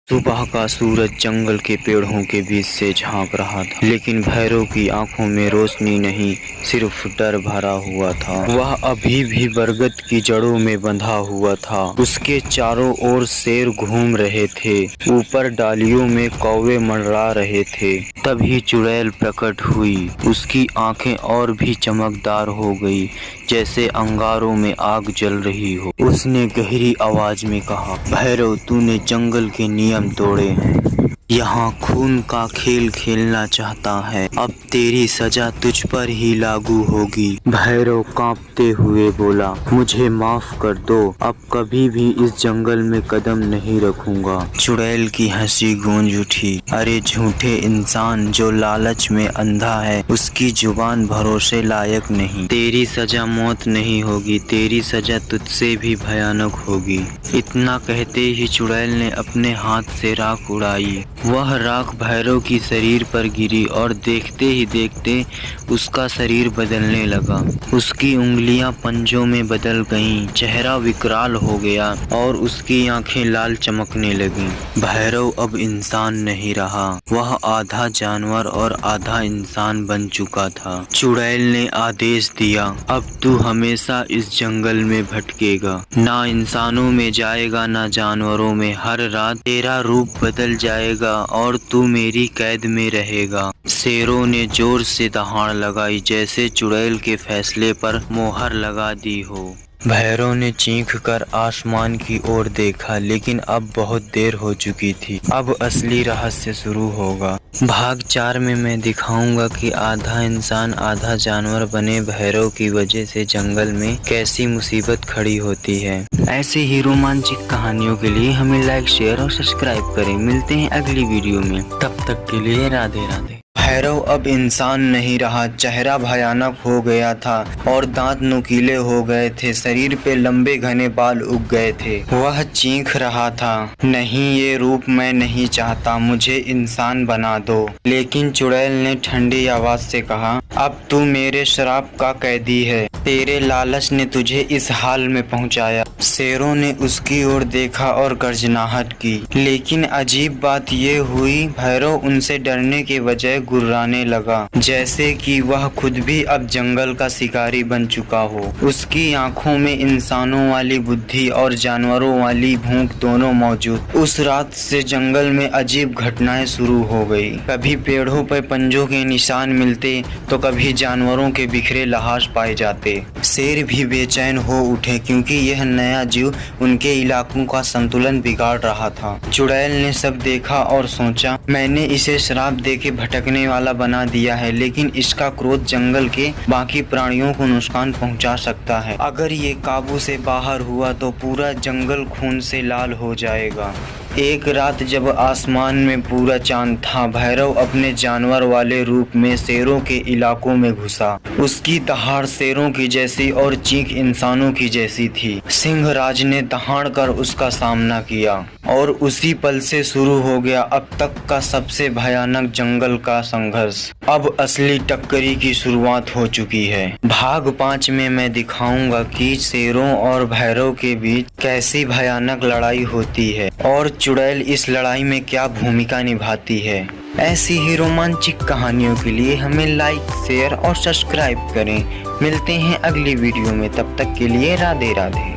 सुबह का सूरज जंगल के पेड़ों के बीच से झांक रहा था, लेकिन भैरव की आंखों में रोशनी नहीं, सिर्फ डर भरा हुआ था। वह अभी भी बरगद की जड़ों में बंधा हुआ था। उसके चारों ओर शेर घूम रहे थे, ऊपर डालियों में कौवे मंडरा रहे थे। तभी चुड़ैल प्रकट हुई। उसकी आंखें और भी चमकदार हो गई, जैसे अंगारों में आग जल रही हो। उसने गहरी आवाज में कहा, भैरव, तूने जंगल के नियम तोड़े हैं, यहाँ खून का खेल खेलना चाहता है। अब तेरी सजा तुझ पर ही लागू होगी। भैरव कांपते हुए बोला, मुझे माफ कर दो, अब कभी भी इस जंगल में कदम नहीं रखूंगा। चुड़ैल की हंसी गूंज उठी। अरे झूठे इंसान, जो लालच में अंधा है, उसकी जुबान भरोसे लायक नहीं। तेरी सजा मौत नहीं होगी, तेरी सजा तुझसे भी भयानक होगी। इतना कहते ही चुड़ैल ने अपने हाथ से राख उड़ाई। वह राख भैरव की शरीर पर गिरी और देखते ही देखते उसका शरीर बदलने लगा। उसकी उंगलियां पंजों में बदल गईं, चेहरा विकराल हो गया और उसकी आंखें लाल चमकने लगीं। भैरव अब इंसान नहीं रहा, वह आधा जानवर और आधा इंसान बन चुका था। चुड़ैल ने आदेश दिया, अब तू हमेशा इस जंगल में भटकेगा, ना इंसानों में जाएगा ना जानवरों में। हर रात तेरा रूप बदल जाएगा और तू मेरी कैद में रहेगा। शेरों ने जोर से दहाड़ लगाई, जैसे चुड़ैल के फैसले पर मोहर लगा दी हो। भैरव ने चीख कर आसमान की ओर देखा, लेकिन अब बहुत देर हो चुकी थी। अब असली रहस्य शुरू होगा। भाग 4 में मैं दिखाऊंगा कि आधा इंसान आधा जानवर बने भैरव की वजह से जंगल में कैसी मुसीबत खड़ी होती है। ऐसे ही रोमांचक कहानियों के लिए हमें लाइक, शेयर और सब्सक्राइब करें। मिलते हैं अगली वीडियो में, तब तक के लिए राधे राधे। भैरव अब इंसान नहीं रहा, चेहरा भयानक हो गया था और दांत नुकीले हो गए थे। शरीर पे लंबे घने बाल उग गए थे। वह चीख रहा था, नहीं, ये रूप मैं नहीं चाहता, मुझे इंसान बना दो। लेकिन चुड़ैल ने ठंडी आवाज से कहा, अब तू मेरे श्राप का कैदी है, तेरे लालच ने तुझे इस हाल में पहुंचाया। शेरों ने उसकी ओर देखा और गर्जनाहट की, लेकिन अजीब बात ये हुई, भैरव उनसे डरने के बजाय गुर्राने लगा, जैसे कि वह खुद भी अब जंगल का शिकारी बन चुका हो। उसकी आंखों में इंसानों वाली बुद्धि और जानवरों वाली भूख दोनों मौजूद। उस रात से जंगल में अजीब घटनाएं शुरू हो गई। कभी पेड़ों पर पंजों के निशान मिलते तो कभी जानवरों के बिखरे लाश पाए जाते। शेर भी बेचैन हो उठे, क्योंकि यह नया जीव उनके इलाकों का संतुलन बिगाड़ रहा था। चुड़ैल ने सब देखा और सोचा, मैंने इसे श्राप देके भटकने वाला बना दिया है, लेकिन इसका क्रोध जंगल के बाकी प्राणियों को नुकसान पहुंचा सकता है। अगर ये काबू से बाहर हुआ तो पूरा जंगल खून से लाल हो जाएगा। एक रात जब आसमान में पूरा चांद था, भैरव अपने जानवर वाले रूप में शेरों के इलाकों में घुसा। उसकी दहाड़ शेरों की जैसी और चीख इंसानों की जैसी थी। सिंहराज ने दहाड़ कर उसका सामना किया और उसी पल से शुरू हो गया अब तक का सबसे भयानक जंगल का संघर्ष। अब असली टक्करी की शुरुआत हो चुकी है। भाग 5 में मैं दिखाऊंगा कि शेरों और भैरव के बीच कैसी भयानक लड़ाई होती है और चुड़ैल इस लड़ाई में क्या भूमिका निभाती है। ऐसी ही रोमांचक कहानियों के लिए हमें लाइक, शेयर और सब्सक्राइब करें। मिलते हैं अगली वीडियो में, तब तक के लिए राधे राधे।